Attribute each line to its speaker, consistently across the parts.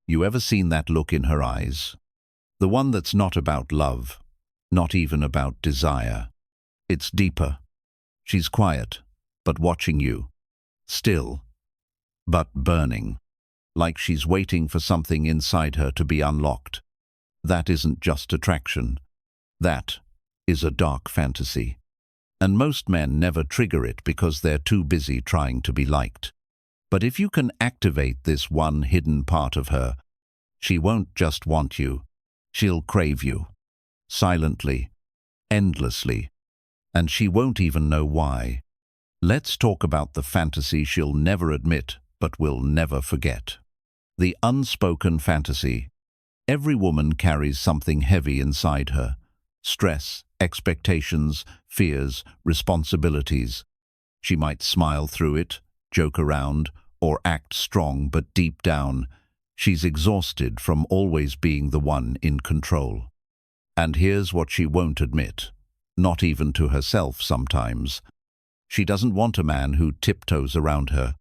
Speaker 1: You ever seen that look in her eyes? The one that's not about love, not even about desire. It's deeper. She's quiet, but watching you. Still, but burning. Like she's waiting for something inside her to be unlocked. That isn't just attraction. That is a dark fantasy. And most men never trigger it because they're too busy trying to be liked. But if you can activate this one hidden part of her, she won't just want you. She'll crave you. Silently. Endlessly. And she won't even know why. Let's talk about the fantasy she'll never admit but will never forget. The unspoken fantasy. Every woman carries something heavy inside her. Stress, expectations, fears, responsibilities. She might smile through it, joke around, or act strong, but deep down, she's exhausted from always being the one in control. And here's what she won't admit, not even to herself sometimes. She doesn't want a man who tiptoes around her.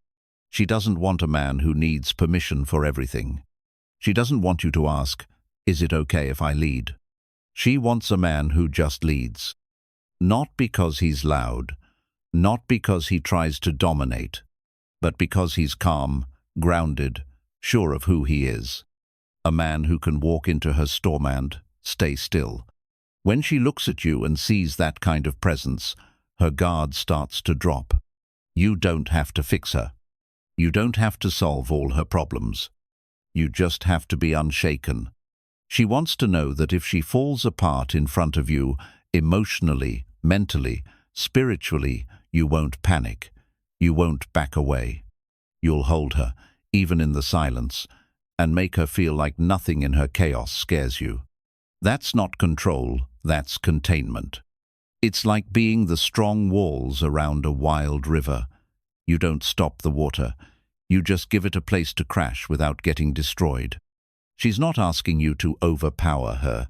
Speaker 1: She doesn't want a man who needs permission for everything. She doesn't want you to ask, "Is it okay if I lead?" She wants a man who just leads. Not because he's loud, not because he tries to dominate, but because he's calm, grounded, sure of who he is. A man who can walk into her storm and stay still. When she looks at you and sees that kind of presence, her guard starts to drop. You don't have to fix her. You don't have to solve all her problems. You just have to be unshaken. She wants to know that if she falls apart in front of you, emotionally, mentally, spiritually, you won't panic. You won't back away. You'll hold her, even in the silence, and make her feel like nothing in her chaos scares you. That's not control, that's containment. It's like being the strong walls around a wild river. You don't stop the water. You just give it a place to crash without getting destroyed. She's not asking you to overpower her.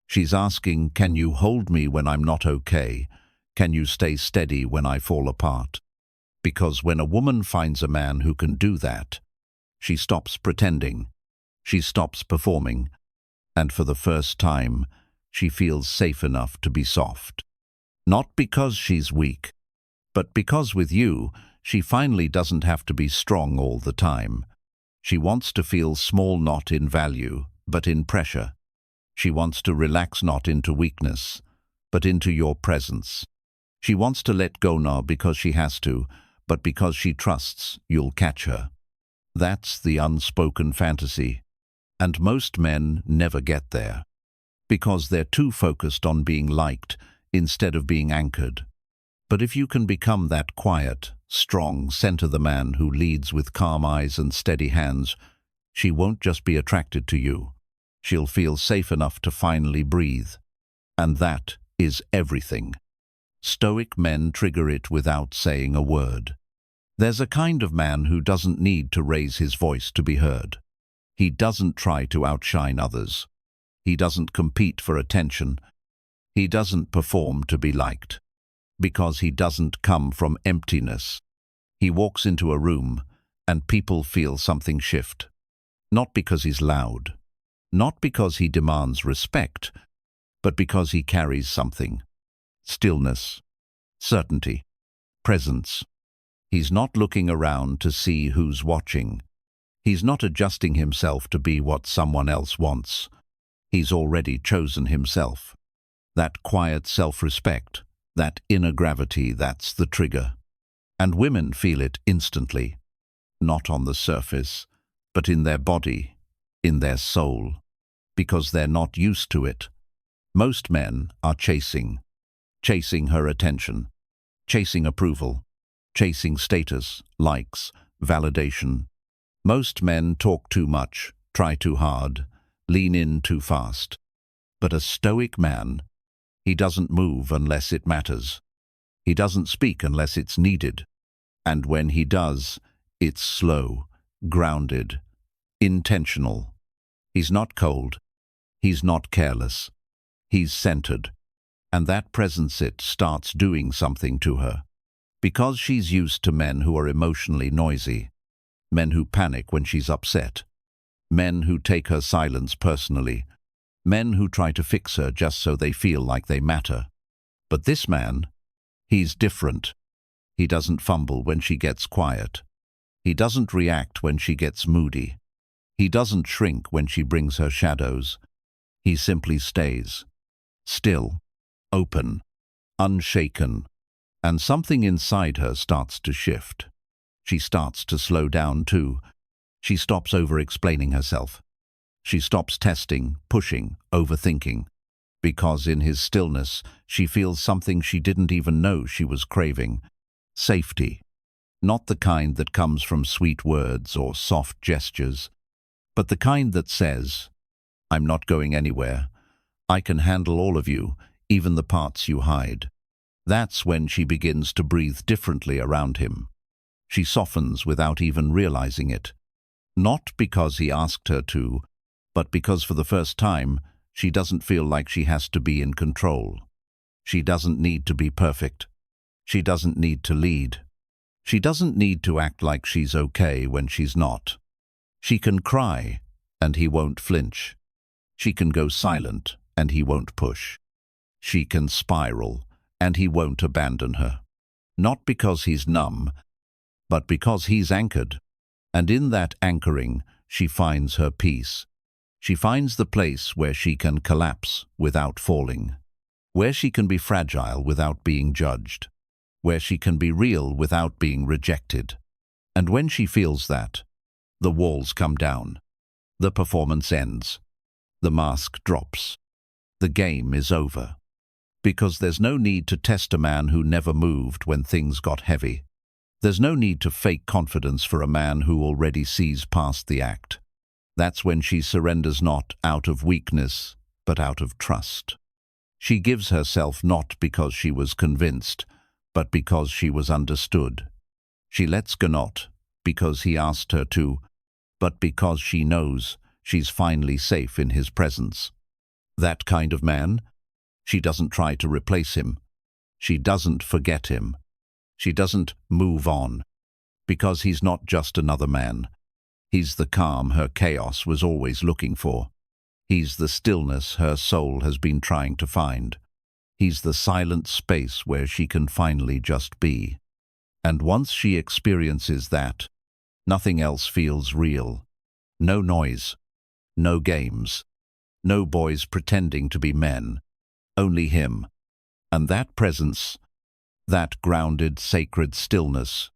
Speaker 1: She's asking, can you hold me when I'm not okay? Can you stay steady when I fall apart? Because when a woman finds a man who can do that, she stops pretending. She stops performing. And for the first time, she feels safe enough to be soft. Not because she's weak, but because with you, she finally doesn't have to be strong all the time. She wants to feel small not in value, but in pressure. She wants to relax not into weakness, but into your presence. She wants to let go not because she has to, but because she trusts you'll catch her. That's the unspoken fantasy. And most men never get there. Because they're too focused on being liked instead of being anchored. But if you can become that quiet, strong, center the man who leads with calm eyes and steady hands, she won't just be attracted to you. She'll feel safe enough to finally breathe. And that is everything. Stoic men trigger it without saying a word. There's a kind of man who doesn't need to raise his voice to be heard. He doesn't try to outshine others. He doesn't compete for attention. He doesn't perform to be liked. Because he doesn't come from emptiness. He walks into a room and people feel something shift. Not because he's loud. Not because he demands respect, but because he carries something. Stillness. Certainty. Presence. He's not looking around to see who's watching. He's not adjusting himself to be what someone else wants. He's already chosen himself. That quiet self-respect, that inner gravity, that's the trigger. And women feel it instantly. Not on the surface, but in their body, in their soul. Because they're not used to it. Most men are chasing her attention, chasing approval, chasing status, likes, validation. Most men talk too much, try too hard, lean in too fast. But a stoic man, he doesn't move unless it matters. He doesn't speak unless it's needed. And when he does, it's slow, grounded, intentional. He's not cold. He's not careless. He's centered. And that presence starts doing something to her. Because she's used to men who are emotionally noisy. Men who panic when she's upset. Men who take her silence personally. Men who try to fix her just so they feel like they matter. But this man, he's different. He doesn't fumble when she gets quiet. He doesn't react when she gets moody. He doesn't shrink when she brings her shadows. He simply stays. Still, open, unshaken. And something inside her starts to shift. She starts to slow down too. She stops over-explaining herself. She stops testing, pushing, overthinking. Because in his stillness, she feels something she didn't even know she was craving. Safety. Not the kind that comes from sweet words or soft gestures, but the kind that says, "I'm not going anywhere. I can handle all of you, even the parts you hide." That's when she begins to breathe differently around him. She softens without even realizing it. Not because he asked her to, but because for the first time, she doesn't feel like she has to be in control. She doesn't need to be perfect. She doesn't need to lead. She doesn't need to act like she's okay when she's not. She can cry, and he won't flinch. She can go silent, and he won't push. She can spiral, and he won't abandon her. Not because he's numb, but because he's anchored. And in that anchoring, she finds her peace. She finds the place where she can collapse without falling, where she can be fragile without being judged, where she can be real without being rejected. And when she feels that, the walls come down. The performance ends. The mask drops. The game is over. Because there's no need to test a man who never moved when things got heavy. There's no need to fake confidence for a man who already sees past the act. That's when she surrenders not out of weakness, but out of trust. She gives herself not because she was convinced, but because she was understood. She lets go not because he asked her to, but because she knows she's finally safe in his presence. That kind of man, she doesn't try to replace him. She doesn't forget him. She doesn't move on, because he's not just another man. He's the calm her chaos was always looking for. He's the stillness her soul has been trying to find. He's the silent space where she can finally just be. And once she experiences that, nothing else feels real. No noise, no games, no boys pretending to be men, only him. And that presence, that grounded, sacred stillness,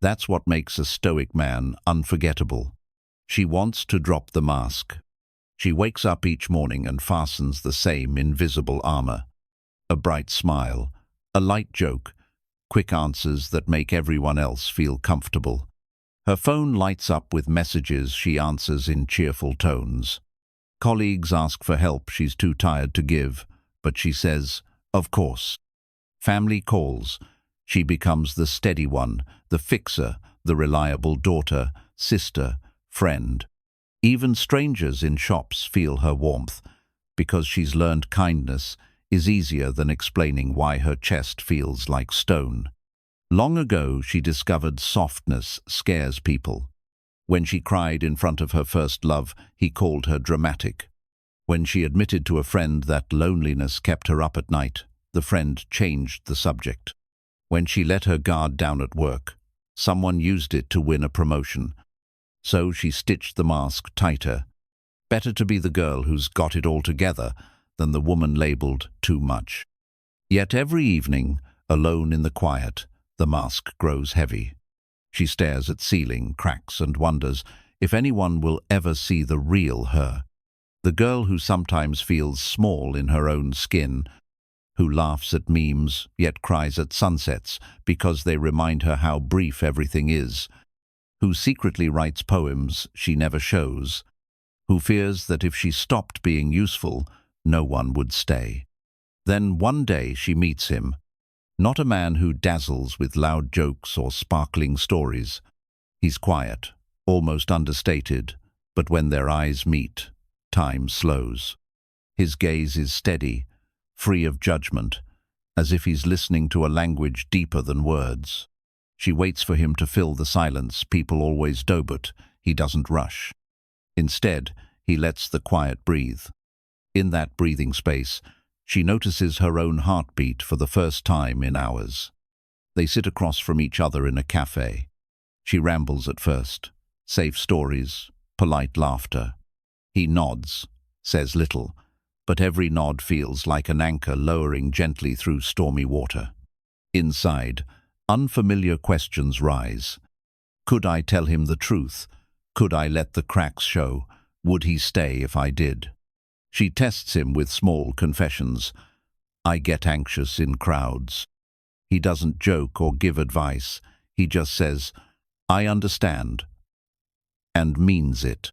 Speaker 1: that's what makes a Stoic man unforgettable. She wants to drop the mask. She wakes up each morning and fastens the same invisible armor. A bright smile, a light joke, quick answers that make everyone else feel comfortable. Her phone lights up with messages she answers in cheerful tones. Colleagues ask for help she's too tired to give, but she says, "Of course." Family calls. She becomes the steady one, the fixer, the reliable daughter, sister, friend. Even strangers in shops feel her warmth, because she's learned kindness is easier than explaining why her chest feels like stone. Long ago, she discovered softness scares people. When she cried in front of her first love, he called her dramatic. When she admitted to a friend that loneliness kept her up at night, the friend changed the subject. When she let her guard down at work, someone used it to win a promotion. So she stitched the mask tighter. Better to be the girl who's got it all together than the woman labeled too much. Yet every evening, alone in the quiet, the mask grows heavy. She stares at ceiling cracks and wonders if anyone will ever see the real her. The girl who sometimes feels small in her own skin, who laughs at memes yet cries at sunsets because they remind her how brief everything is, who secretly writes poems she never shows, who fears that if she stopped being useful, no one would stay. Then one day she meets him, not a man who dazzles with loud jokes or sparkling stories. He's quiet, almost understated, but when their eyes meet, time slows. His gaze is steady, free of judgment, as if he's listening to a language deeper than words. She waits for him to fill the silence people always do, but he doesn't rush. Instead, he lets the quiet breathe. In that breathing space, she notices her own heartbeat for the first time in hours. They sit across from each other in a cafe. She rambles at first. Safe stories, polite laughter. He nods, says little, but every nod feels like an anchor lowering gently through stormy water. Inside, unfamiliar questions rise. Could I tell him the truth? Could I let the cracks show? Would he stay if I did? She tests him with small confessions. I get anxious in crowds. He doesn't joke or give advice. He just says, I understand, and means it.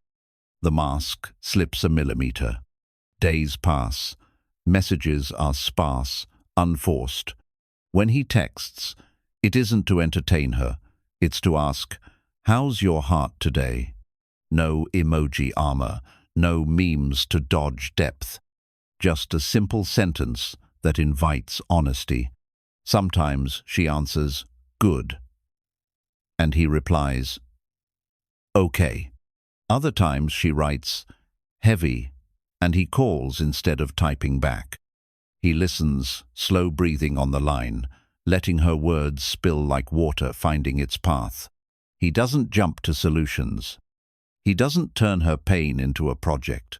Speaker 1: The mask slips a millimeter. Days pass. Messages are sparse, unforced. When he texts, it isn't to entertain her. It's to ask, how's your heart today? No emoji armor, no memes to dodge depth. Just a simple sentence that invites honesty. Sometimes she answers, good. And he replies, okay. Other times she writes, heavy, and he calls instead of typing back. He listens, slow breathing on the line, letting her words spill like water finding its path. He doesn't jump to solutions. He doesn't turn her pain into a project.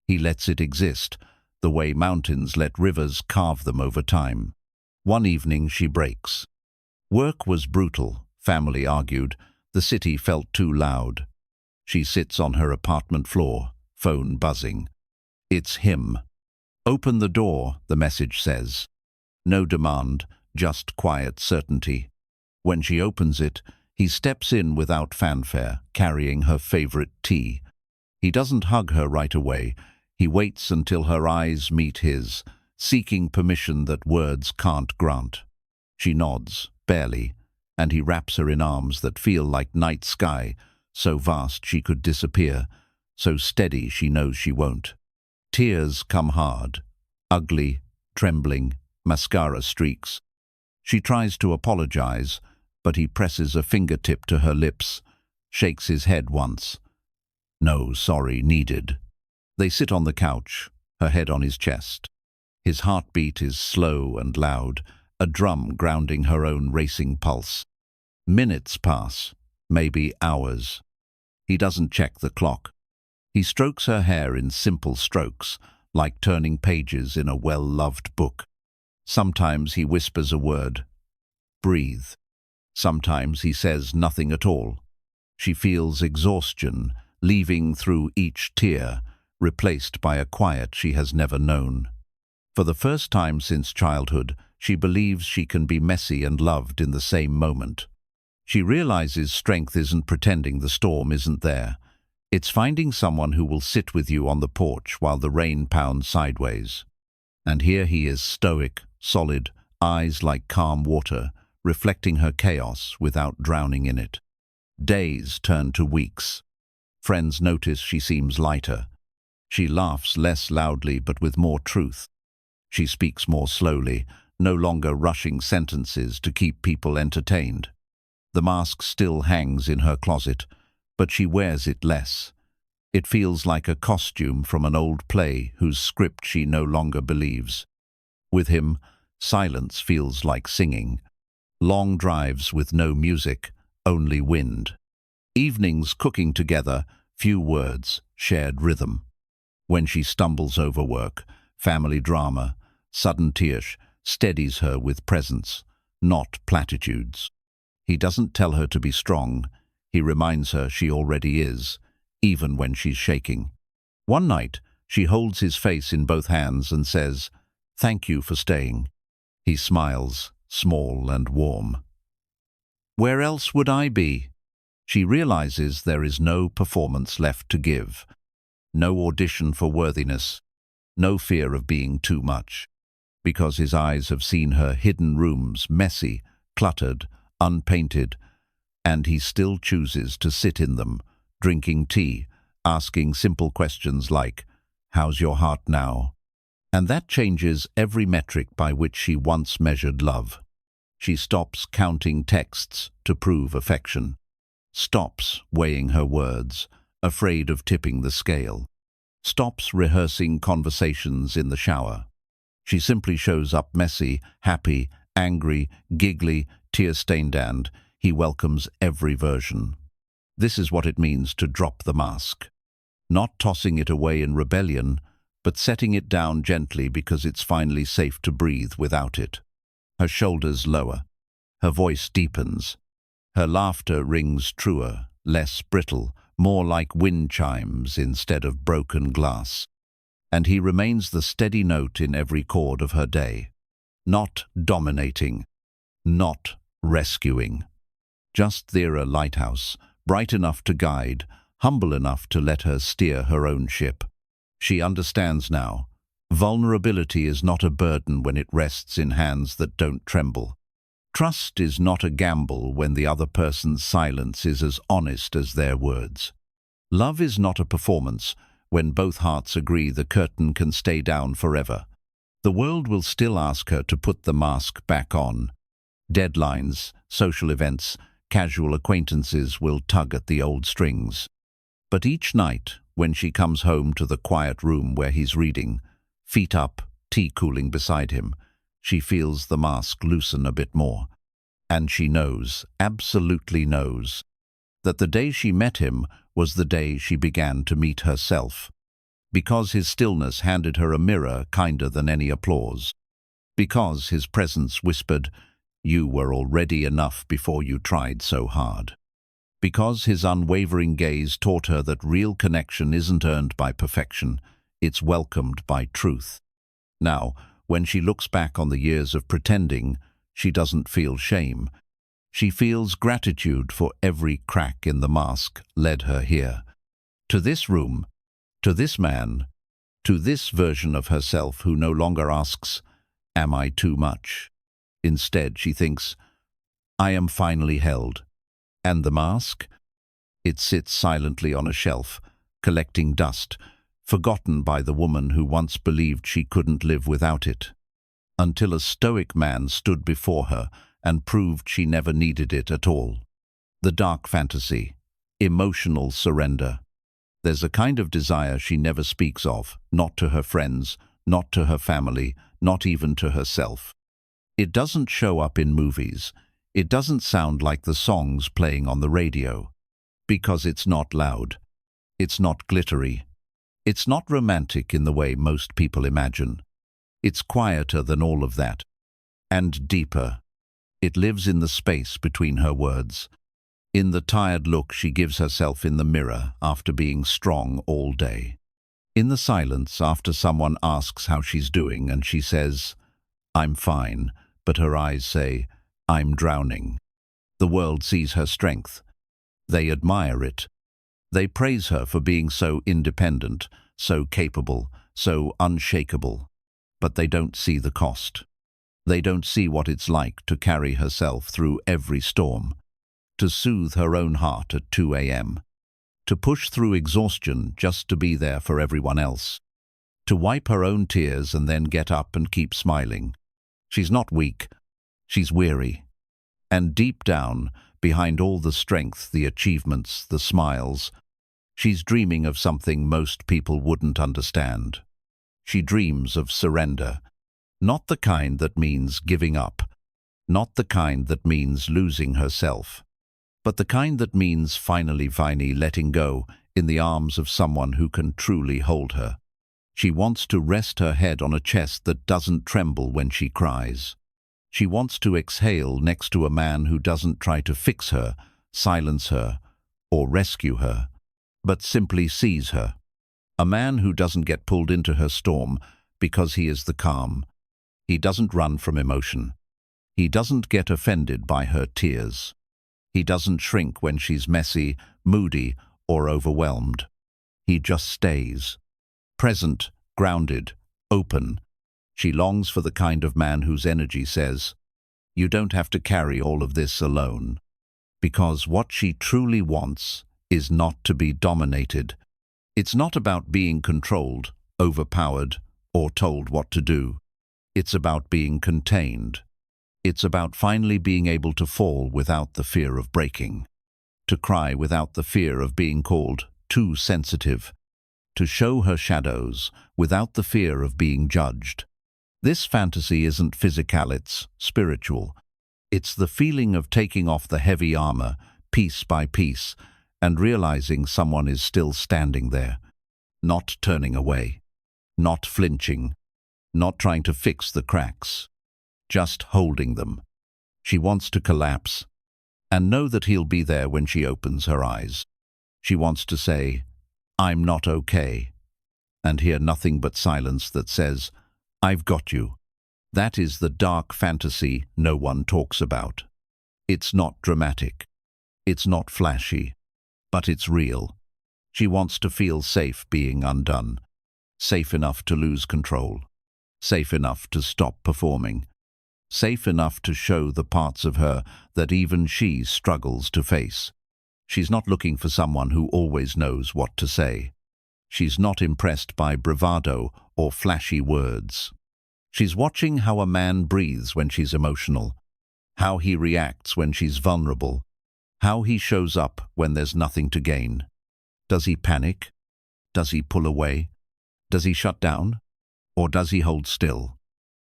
Speaker 1: He lets it exist, the way mountains let rivers carve them over time. One evening she breaks. Work was brutal, family argued, the city felt too loud. She sits on her apartment floor, phone buzzing. It's him. Open the door, the message says. No demand, just quiet certainty. When she opens it, he steps in without fanfare, carrying her favorite tea. He doesn't hug her right away. He waits until her eyes meet his, seeking permission that words can't grant. She nods, barely, and he wraps her in arms that feel like night sky, so vast she could disappear, so steady she knows she won't. Tears come hard, ugly, trembling, mascara streaks. She tries to apologize, but he presses a fingertip to her lips, shakes his head once. No sorry needed. They sit on the couch, her head on his chest. His heartbeat is slow and loud, a drum grounding her own racing pulse. Minutes pass, maybe hours. He doesn't check the clock. He strokes her hair in simple strokes, like turning pages in a well-loved book. Sometimes he whispers a word, breathe. Sometimes he says nothing at all. She feels exhaustion, leaving through each tear, replaced by a quiet she has never known. For the first time since childhood, she believes she can be messy and loved in the same moment. She realizes strength isn't pretending the storm isn't there. It's finding someone who will sit with you on the porch while the rain pounds sideways. And here he is, stoic, solid, eyes like calm water, reflecting her chaos without drowning in it. Days turn to weeks. Friends notice she seems lighter. She laughs less loudly but with more truth. She speaks more slowly, no longer rushing sentences to keep people entertained. The mask still hangs in her closet, but she wears it less. It feels like a costume from an old play whose script she no longer believes. With him, silence feels like singing. Long drives with no music, only wind. Evenings cooking together, few words, shared rhythm. When she stumbles over work, family drama, sudden tears steadies her with presence, not platitudes. He doesn't tell her to be strong. He reminds her she already is, even when she's shaking. One night, she holds his face in both hands and says, "Thank you for staying." He smiles, small and warm. Where else would I be? She realizes there is no performance left to give. No audition for worthiness. No fear of being too much. Because his eyes have seen her hidden rooms, messy, cluttered, unpainted, and he still chooses to sit in them, drinking tea, asking simple questions like, "How's your heart now?" And that changes every metric by which she once measured love. She stops counting texts to prove affection, stops weighing her words, afraid of tipping the scale. Stops rehearsing conversations in the shower. She simply shows up messy, happy, angry, giggly, tear-stained, and he welcomes every version. This is what it means to drop the mask. Not tossing it away in rebellion, but setting it down gently because it's finally safe to breathe without it. Her shoulders lower. Her voice deepens. Her laughter rings truer, less brittle, more like wind chimes instead of broken glass. And he remains the steady note in every chord of her day. Not dominating, not rescuing. Just there, a lighthouse, bright enough to guide, humble enough to let her steer her own ship. She understands now. Vulnerability is not a burden when it rests in hands that don't tremble. Trust is not a gamble when the other person's silence is as honest as their words. Love is not a performance when both hearts agree the curtain can stay down forever. The world will still ask her to put the mask back on. Deadlines, social events, casual acquaintances will tug at the old strings. But each night, when she comes home to the quiet room where he's reading, feet up, tea cooling beside him, she feels the mask loosen a bit more. And she knows, absolutely knows, that the day she met him was the day she began to meet herself. Because his stillness handed her a mirror kinder than any applause. Because his presence whispered, "You were already enough before you tried so hard." Because his unwavering gaze taught her that real connection isn't earned by perfection, it's welcomed by truth. Now, when she looks back on the years of pretending, she doesn't feel shame. She feels gratitude for every crack in the mask led her here. To this room, to this man, to this version of herself who no longer asks, "Am I too much?" Instead, she thinks, "I am finally held." And the mask? It sits silently on a shelf, collecting dust, forgotten by the woman who once believed she couldn't live without it. Until a stoic man stood before her and proved she never needed it at all. The dark fantasy, emotional surrender. There's a kind of desire she never speaks of, not to her friends, not to her family, not even to herself. It doesn't show up in movies. It doesn't sound like the songs playing on the radio. Because it's not loud. It's not glittery. It's not romantic in the way most people imagine. It's quieter than all of that. And deeper. It lives in the space between her words. In the tired look she gives herself in the mirror after being strong all day. In the silence after someone asks how she's doing and she says, "I'm fine," but her eyes say, "I'm drowning." The world sees her strength. They admire it. They praise her for being so independent, so capable, so unshakable. But they don't see the cost. They don't see what it's like to carry herself through every storm, to soothe her own heart at 2 a.m., to push through exhaustion just to be there for everyone else, to wipe her own tears and then get up and keep smiling. She's not weak. She's weary. And deep down, behind all the strength, the achievements, the smiles, she's dreaming of something most people wouldn't understand. She dreams of surrender. Not the kind that means giving up. Not the kind that means losing herself. But the kind that means finally letting go in the arms of someone who can truly hold her. She wants to rest her head on a chest that doesn't tremble when she cries. She wants to exhale next to a man who doesn't try to fix her, silence her, or rescue her, but simply sees her. A man who doesn't get pulled into her storm because he is the calm. He doesn't run from emotion. He doesn't get offended by her tears. He doesn't shrink when she's messy, moody, or overwhelmed. He just stays. Present, grounded, open. She longs for the kind of man whose energy says, "You don't have to carry all of this alone." Because what she truly wants is not to be dominated. It's not about being controlled, overpowered, or told what to do. It's about being contained. It's about finally being able to fall without the fear of breaking. To cry without the fear of being called too sensitive, to show her shadows without the fear of being judged. This fantasy isn't physical, it's spiritual. It's the feeling of taking off the heavy armor, piece by piece, and realizing someone is still standing there, not turning away, not flinching, not trying to fix the cracks, just holding them. She wants to collapse and know that he'll be there when she opens her eyes. She wants to say, "I'm not okay," and hear nothing but silence that says, "I've got you." That is the dark fantasy no one talks about. It's not dramatic. It's not flashy. But it's real. She wants to feel safe being undone. Safe enough to lose control. Safe enough to stop performing. Safe enough to show the parts of her that even she struggles to face. She's not looking for someone who always knows what to say. She's not impressed by bravado or flashy words. She's watching how a man breathes when she's emotional, how he reacts when she's vulnerable, how he shows up when there's nothing to gain. Does he panic? Does he pull away? Does he shut down? Or does he hold still?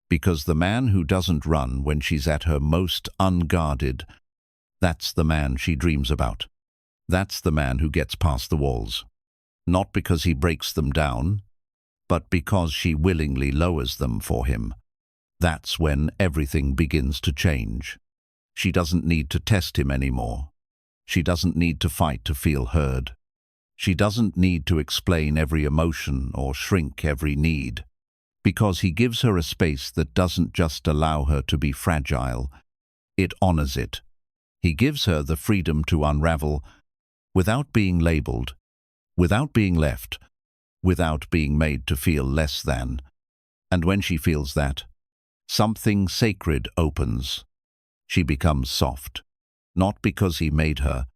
Speaker 1: Because the man who doesn't run when she's at her most unguarded, that's the man she dreams about. That's the man who gets past the walls. Not because he breaks them down, but because she willingly lowers them for him. That's when everything begins to change. She doesn't need to test him anymore. She doesn't need to fight to feel heard. She doesn't need to explain every emotion or shrink every need. Because he gives her a space that doesn't just allow her to be fragile, it honors it. He gives her the freedom to unravel without being labeled, without being left, without being made to feel less than. And when she feels that, something sacred opens. She becomes soft, not because he made her,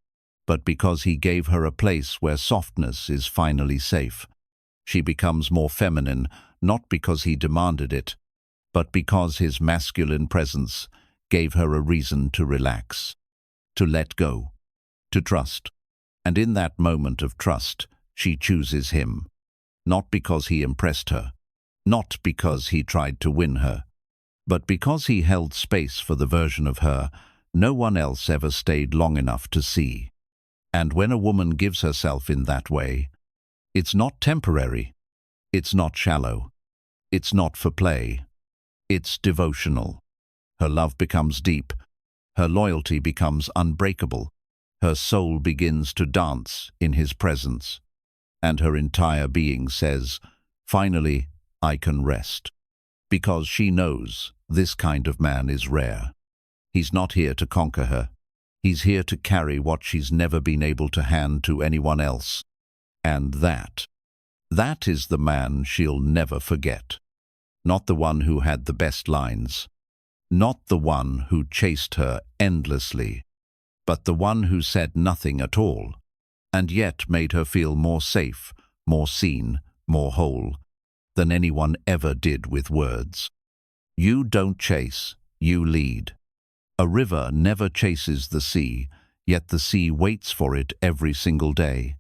Speaker 1: but because he gave her a place where softness is finally safe. She becomes more feminine, not because he demanded it, but because his masculine presence gave her a reason to relax, to let go, to trust. And in that moment of trust, she chooses him. Not because he impressed her, not because he tried to win her, but because he held space for the version of her no one else ever stayed long enough to see. And when a woman gives herself in that way, it's not temporary, it's not shallow, it's not for play, it's devotional. Her love becomes deep, her loyalty becomes unbreakable, her soul begins to dance in his presence. And her entire being says, "Finally, I can rest." Because she knows this kind of man is rare. He's not here to conquer her. He's here to carry what she's never been able to hand to anyone else. And that is the man she'll never forget. Not the one who had the best lines. Not the one who chased her endlessly. But the one who said nothing at all, and yet made her feel more safe, more seen, more whole, than anyone ever did with words. You don't chase, you lead. A river never chases the sea, yet the sea waits for it every single day.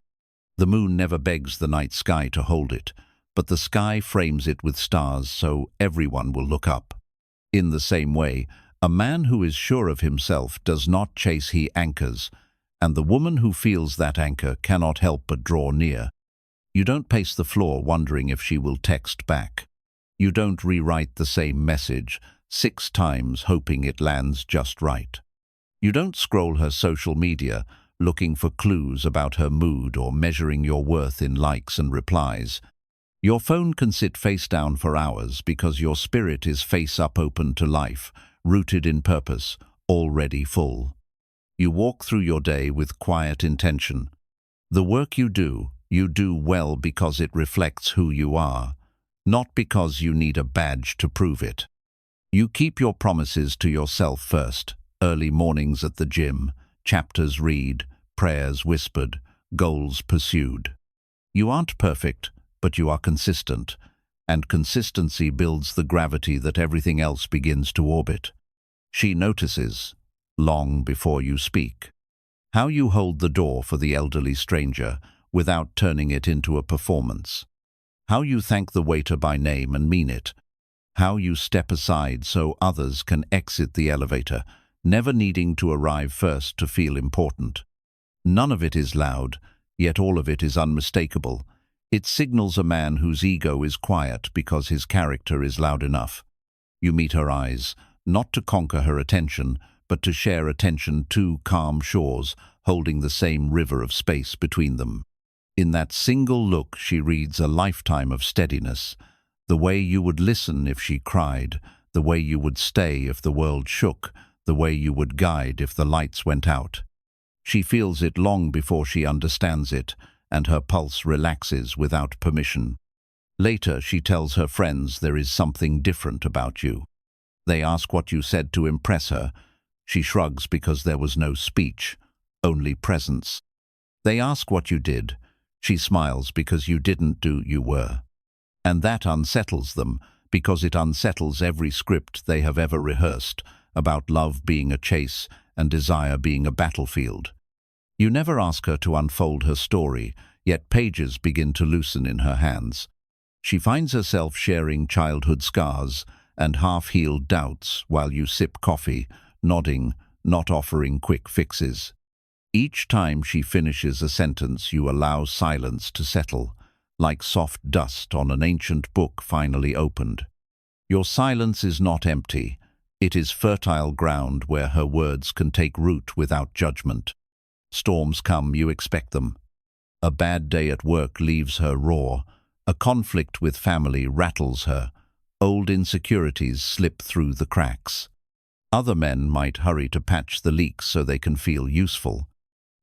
Speaker 1: The moon never begs the night sky to hold it, but the sky frames it with stars so everyone will look up. In the same way, a man who is sure of himself does not chase, he anchors, and the woman who feels that anchor cannot help but draw near. You don't pace the floor wondering if she will text back. You don't rewrite the same message 6 times hoping it lands just right. You don't scroll her social media looking for clues about her mood or measuring your worth in likes and replies. Your phone can sit face down for hours because your spirit is face up, open to life, rooted in purpose, already full. You walk through your day with quiet intention. The work you do well because it reflects who you are, not because you need a badge to prove it. You keep your promises to yourself first, early mornings at the gym, chapters read, prayers whispered, goals pursued. You aren't perfect, but you are consistent, and consistency builds the gravity that everything else begins to orbit. She notices, long before you speak, how you hold the door for the elderly stranger without turning it into a performance. How you thank the waiter by name and mean it. How you step aside so others can exit the elevator, never needing to arrive first to feel important. None of it is loud, yet all of it is unmistakable. It signals a man whose ego is quiet because his character is loud enough. You meet her eyes, not to conquer her attention, but to share attention, two calm shores, holding the same river of space between them. In that single look she reads a lifetime of steadiness, the way you would listen if she cried, the way you would stay if the world shook, the way you would guide if the lights went out. She feels it long before she understands it, and her pulse relaxes without permission. Later, she tells her friends there is something different about you. They ask what you said to impress her. She shrugs because there was no speech, only presence. They ask what you did. She smiles because you didn't do, you were. And that unsettles them, because it unsettles every script they have ever rehearsed about love being a chase and desire being a battlefield. You never ask her to unfold her story, yet pages begin to loosen in her hands. She finds herself sharing childhood scars and half-healed doubts while you sip coffee, nodding, not offering quick fixes. Each time she finishes a sentence, you allow silence to settle, like soft dust on an ancient book finally opened. Your silence is not empty. It is fertile ground where her words can take root without judgment. Storms come, you expect them. A bad day at work leaves her raw. A conflict with family rattles her. Old insecurities slip through the cracks. Other men might hurry to patch the leaks so they can feel useful.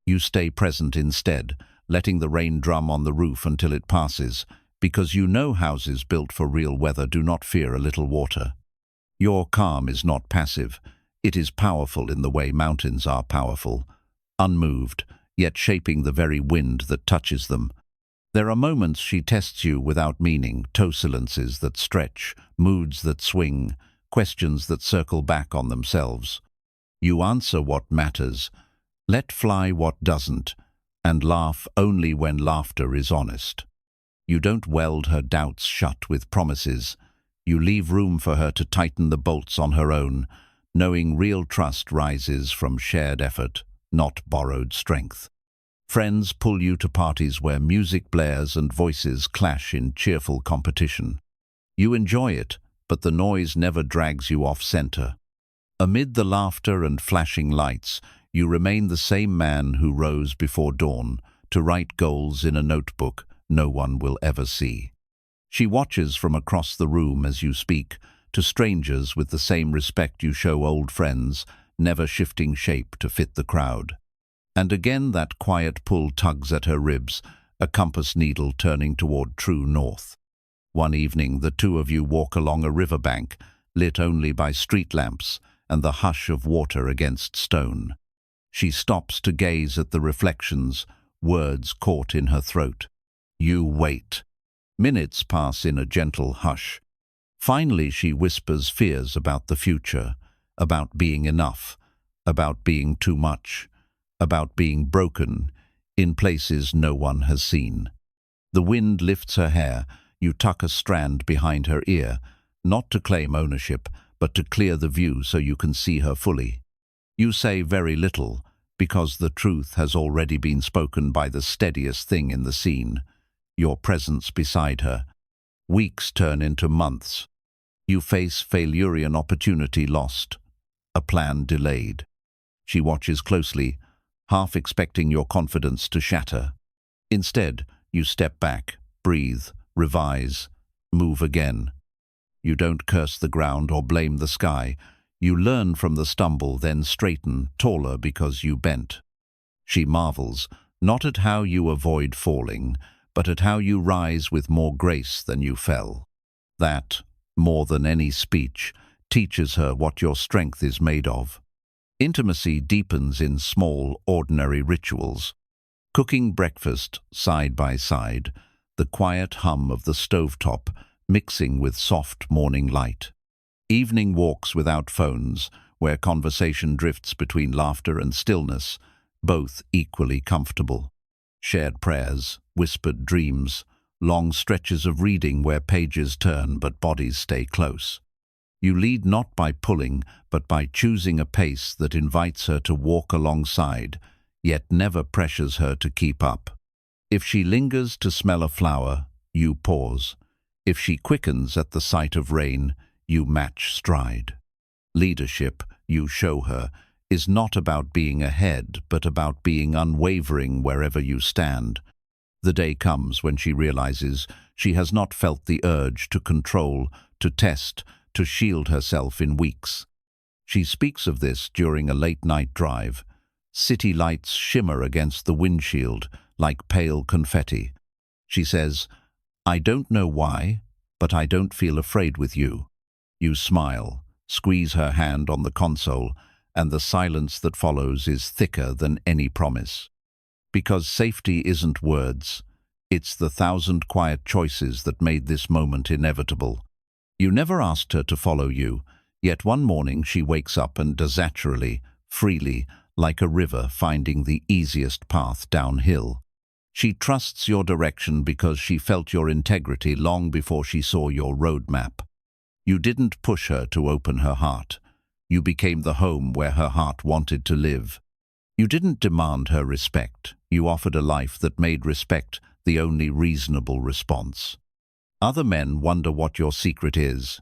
Speaker 1: You stay present instead, letting the rain drum on the roof until it passes, because you know houses built for real weather do not fear a little water. Your calm is not passive. It is powerful in the way mountains are powerful. Unmoved, yet shaping the very wind that touches them. There are moments she tests you without meaning, toe silences that stretch, moods that swing, questions that circle back on themselves. You answer what matters, let fly what doesn't, and laugh only when laughter is honest. You don't weld her doubts shut with promises. You leave room for her to tighten the bolts on her own, knowing real trust rises from shared effort, not borrowed strength. Friends pull you to parties where music blares and voices clash in cheerful competition. You enjoy it, but the noise never drags you off center. Amid the laughter and flashing lights, you remain the same man who rose before dawn to write goals in a notebook no one will ever see. She watches from across the room as you speak, to strangers with the same respect you show old friends, never shifting shape to fit the crowd. And again that quiet pull tugs at her ribs, a compass needle turning toward true north. One evening the two of you walk along a riverbank, lit only by street lamps and the hush of water against stone. She stops to gaze at the reflections, words caught in her throat. You wait. Minutes pass in a gentle hush. Finally she whispers fears about the future, about being enough, about being too much, about being broken, in places no one has seen. The wind lifts her hair, you tuck a strand behind her ear, not to claim ownership, but to clear the view so you can see her fully. You say very little, because the truth has already been spoken by the steadiest thing in the scene, your presence beside her. Weeks turn into months. You face Failurian opportunity lost, a plan delayed. She watches closely, half expecting your confidence to shatter. Instead, you step back, breathe, revise, move again. You don't curse the ground or blame the sky. You learn from the stumble, then straighten, taller because you bent. She marvels, not at how you avoid falling, but at how you rise with more grace than you fell. That, more than any speech, teaches her what your strength is made of. Intimacy deepens in small, ordinary rituals. Cooking breakfast side by side, the quiet hum of the stovetop mixing with soft morning light. Evening walks without phones, where conversation drifts between laughter and stillness, both equally comfortable. shared prayers, whispered dreams, long stretches of reading where pages turn but bodies stay close. You lead not by pulling, but by choosing a pace that invites her to walk alongside, yet never pressures her to keep up. If she lingers to smell a flower, you pause. If she quickens at the sight of rain, you match stride. Leadership, you show her, is not about being ahead, but about being unwavering wherever you stand. The day comes when she realizes she has not felt the urge to control, to test, to shield herself in weeks. She speaks of this during a late-night drive. City lights shimmer against the windshield like pale confetti. She says, "I don't know why, but I don't feel afraid with you." You smile, squeeze her hand on the console, and the silence that follows is thicker than any promise. Because safety isn't words, it's the 1,000 quiet choices that made this moment inevitable. You never asked her to follow you, yet one morning she wakes up and does naturally, freely, like a river finding the easiest path downhill. She trusts your direction because she felt your integrity long before she saw your roadmap. You didn't push her to open her heart. You became the home where her heart wanted to live. You didn't demand her respect. You offered a life that made respect the only reasonable response. Other men wonder what your secret is.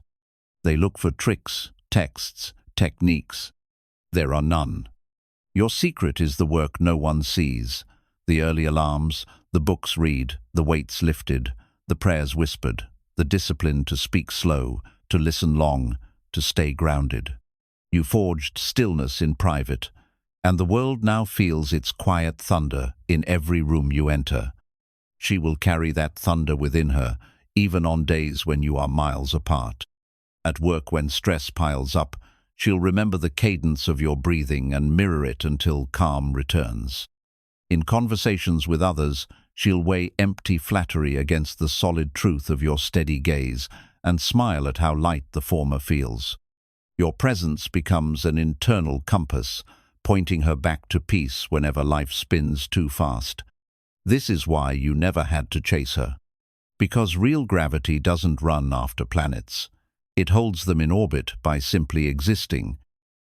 Speaker 1: They look for tricks, texts, techniques. There are none. Your secret is the work no one sees. The early alarms, the books read, the weights lifted, the prayers whispered, the discipline to speak slow, to listen long, to stay grounded. You forged stillness in private, and the world now feels its quiet thunder in every room you enter. She will carry that thunder within her, even on days when you are miles apart. At work when stress piles up, she'll remember the cadence of your breathing and mirror it until calm returns. In conversations with others, she'll weigh empty flattery against the solid truth of your steady gaze and smile at how light the former feels. Your presence becomes an internal compass, pointing her back to peace whenever life spins too fast. This is why you never had to chase her. Because real gravity doesn't run after planets. It holds them in orbit by simply existing.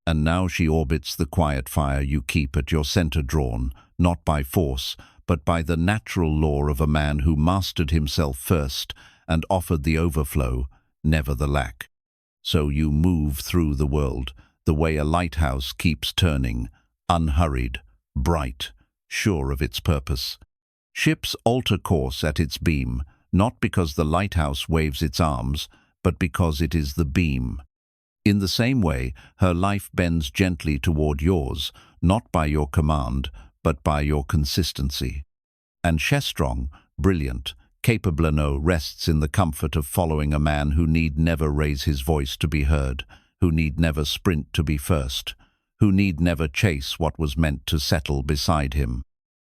Speaker 1: And now she orbits the quiet fire you keep at your center drawn, not by force, but by the natural law of a man who mastered himself first and offered the overflow, never the lack. So you move through the world, the way a lighthouse keeps turning, unhurried, bright, sure of its purpose. Ships alter course at its beam, not because the lighthouse waves its arms, but because it is the beam. In the same way, her life bends gently toward yours, not by your command, but by your consistency. And Shestrong, brilliant, capable, rests in the comfort of following a man who need never raise his voice to be heard, who need never sprint to be first, who need never chase what was meant to settle beside him.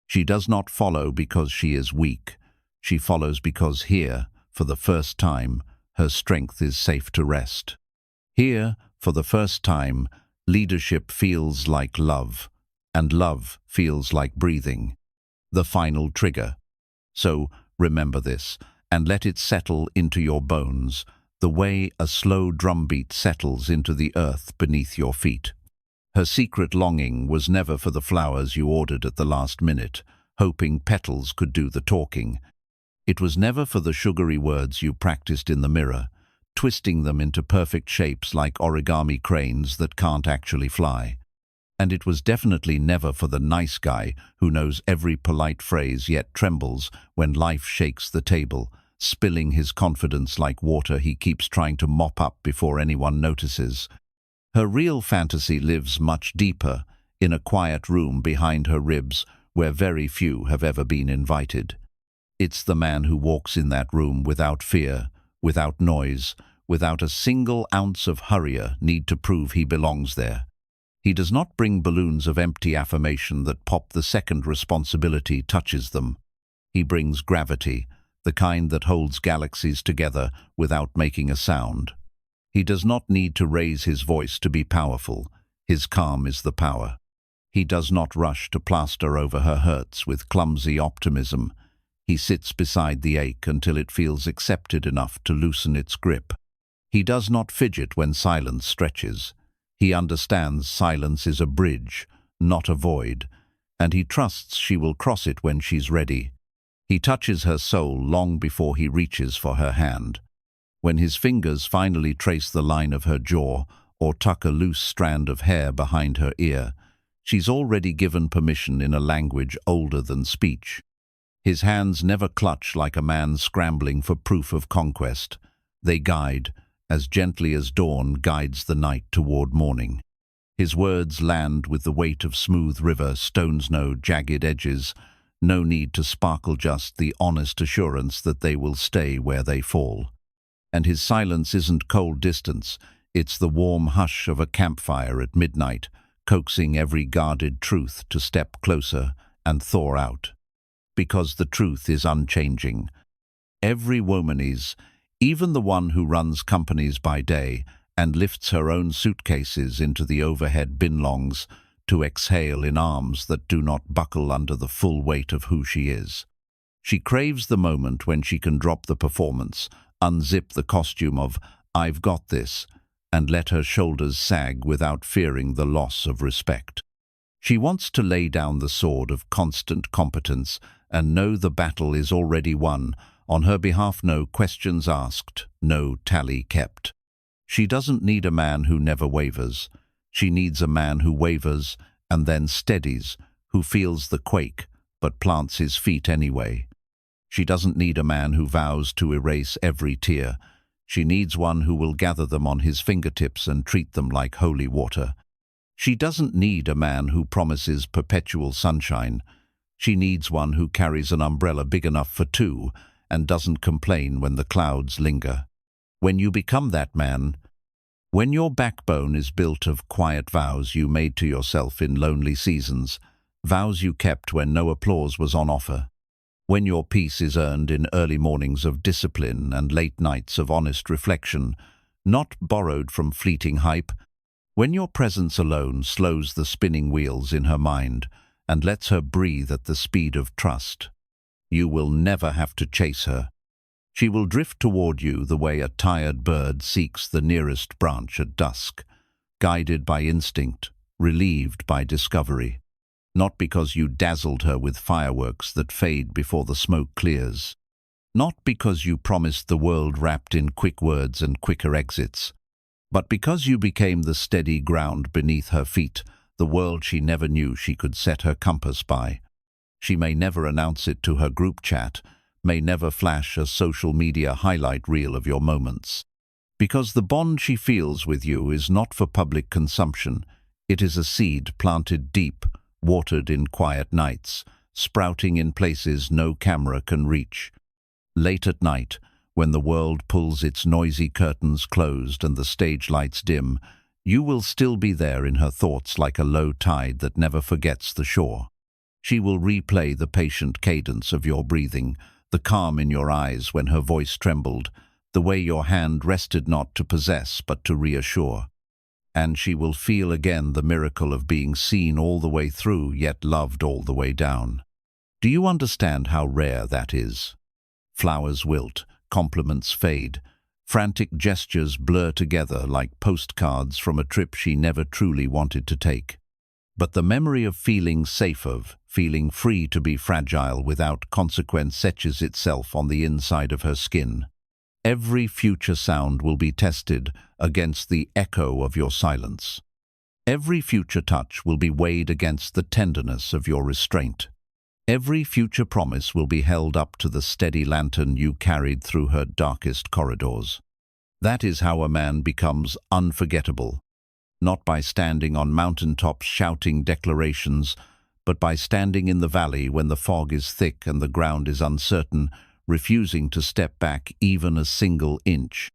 Speaker 1: She does not follow because she is weak. She follows because here, for the first time, her strength is safe to rest. Here, for the first time, leadership feels like love, and love feels like breathing. The final trigger. So, remember this, and let it settle into your bones, the way a slow drumbeat settles into the earth beneath your feet. Her secret longing was never for the flowers you ordered at the last minute, hoping petals could do the talking. It was never for the sugary words you practiced in the mirror, twisting them into perfect shapes like origami cranes that can't actually fly. And it was definitely never for the nice guy who knows every polite phrase yet trembles when life shakes the table, spilling his confidence like water he keeps trying to mop up before anyone notices. Her real fantasy lives much deeper, in a quiet room behind her ribs where very few have ever been invited. It's the man who walks in that room without fear, without noise, without a single ounce of hurrier need to prove he belongs there. He does not bring balloons of empty affirmation that pop the second responsibility touches them. He brings gravity, the kind that holds galaxies together without making a sound. He does not need to raise his voice to be powerful. His calm is the power. He does not rush to plaster over her hurts with clumsy optimism. He sits beside the ache until it feels accepted enough to loosen its grip. He does not fidget when silence stretches. He understands silence is a bridge, not a void, and he trusts she will cross it when she's ready. He touches her soul long before he reaches for her hand. When his fingers finally trace the line of her jaw or tuck a loose strand of hair behind her ear, she's already given permission in a language older than speech. His hands never clutch like a man scrambling for proof of conquest. They guide, as gently as dawn guides the night toward morning. His words land with the weight of smooth river, stones no jagged edges, no need to sparkle, just the honest assurance that they will stay where they fall. And his silence isn't cold distance, it's the warm hush of a campfire at midnight, coaxing every guarded truth to step closer and thaw out. Because the truth is unchanging. Every woman is, even the one who runs companies by day and lifts her own suitcases into the overhead binlongs to exhale in arms that do not buckle under the full weight of who she is. She craves the moment when she can drop the performance, unzip the costume of "I've got this," and let her shoulders sag without fearing the loss of respect. She wants to lay down the sword of constant competence and know the battle is already won, on her behalf, no questions asked, no tally kept. She doesn't need a man who never wavers. She needs a man who wavers and then steadies, who feels the quake but plants his feet anyway. She doesn't need a man who vows to erase every tear. She needs one who will gather them on his fingertips and treat them like holy water. She doesn't need a man who promises perpetual sunshine. She needs one who carries an umbrella big enough for two and doesn't complain when the clouds linger. When you become that man, when your backbone is built of quiet vows you made to yourself in lonely seasons, vows you kept when no applause was on offer, when your peace is earned in early mornings of discipline and late nights of honest reflection, not borrowed from fleeting hype, when your presence alone slows the spinning wheels in her mind and lets her breathe at the speed of trust, you will never have to chase her. She will drift toward you the way a tired bird seeks the nearest branch at dusk, guided by instinct, relieved by discovery. Not because you dazzled her with fireworks that fade before the smoke clears. Not because you promised the world wrapped in quick words and quicker exits. But because you became the steady ground beneath her feet, the world she never knew she could set her compass by. She may never announce it to her group chat, may never flash a social media highlight reel of your moments. Because the bond she feels with you is not for public consumption. It is a seed planted deep, watered in quiet nights, sprouting in places no camera can reach. Late at night, when the world pulls its noisy curtains closed and the stage lights dim, you will still be there in her thoughts like a low tide that never forgets the shore. She will replay the patient cadence of your breathing, the calm in your eyes when her voice trembled, the way your hand rested not to possess but to reassure. And she will feel again the miracle of being seen all the way through yet loved all the way down. Do you understand how rare that is? Flowers wilt, compliments fade, frantic gestures blur together like postcards from a trip she never truly wanted to take. But the memory of feeling safe, of feeling free to be fragile without consequence, etches itself on the inside of her skin. Every future sound will be tested against the echo of your silence. Every future touch will be weighed against the tenderness of your restraint. Every future promise will be held up to the steady lantern you carried through her darkest corridors. That is how a man becomes unforgettable. Not by standing on mountaintops shouting declarations, but by standing in the valley when the fog is thick and the ground is uncertain, refusing to step back even a single inch.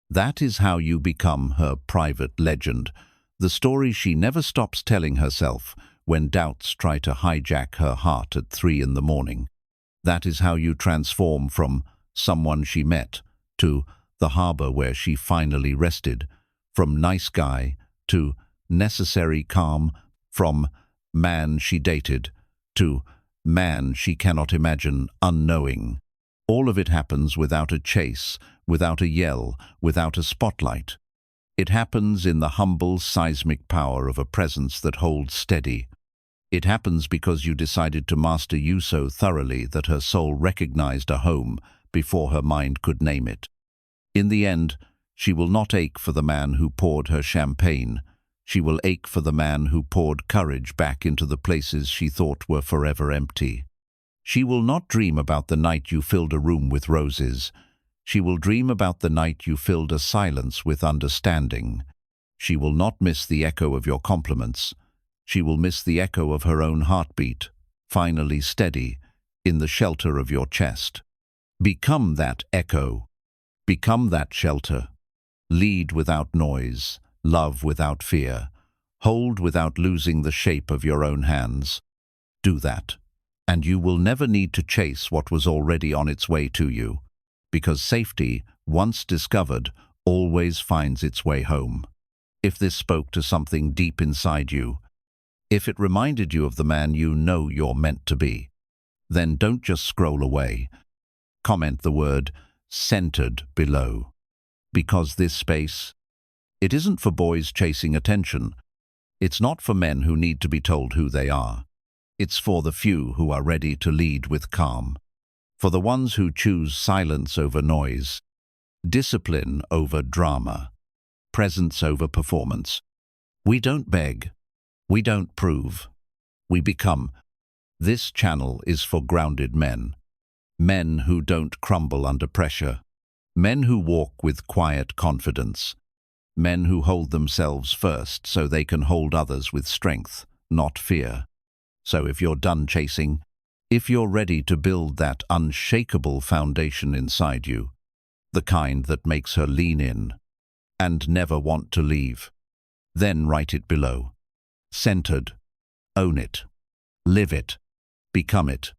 Speaker 1: That is how you become her private legend, the story she never stops telling herself when doubts try to hijack her heart at 3 in the morning. That is how you transform from someone she met to the harbor where she finally rested, from nice guy to necessary calm, from man she dated, to man she cannot imagine, unknowing. All of it happens without a chase, without a yell, without a spotlight. It happens in the humble seismic power of a presence that holds steady. It happens because you decided to master you so thoroughly that her soul recognized a home before her mind could name it. In the end, she will not ache for the man who poured her champagne. She will ache for the man who poured courage back into the places she thought were forever empty. She will not dream about the night you filled a room with roses. She will dream about the night you filled a silence with understanding. She will not miss the echo of your compliments. She will miss the echo of her own heartbeat, finally steady, in the shelter of your chest. Become that echo. Become that shelter. Lead without noise, love without fear, hold without losing the shape of your own hands. Do that, and you will never need to chase what was already on its way to you, because safety, once discovered, always finds its way home. If this spoke to something deep inside you, if it reminded you of the man you know you're meant to be, then don't just scroll away. Comment the word centered below. Because this space, it isn't for boys chasing attention. It's not for men who need to be told who they are. It's for the few who are ready to lead with calm. For the ones who choose silence over noise, discipline over drama, presence over performance. We don't beg. We don't prove. We become. This channel is for grounded men. Men who don't crumble under pressure. Men who walk with quiet confidence. Men who hold themselves first so they can hold others with strength, not fear. So if you're done chasing, if you're ready to build that unshakable foundation inside you, the kind that makes her lean in and never want to leave, then write it below. Centered. Own it. Live it. Become it.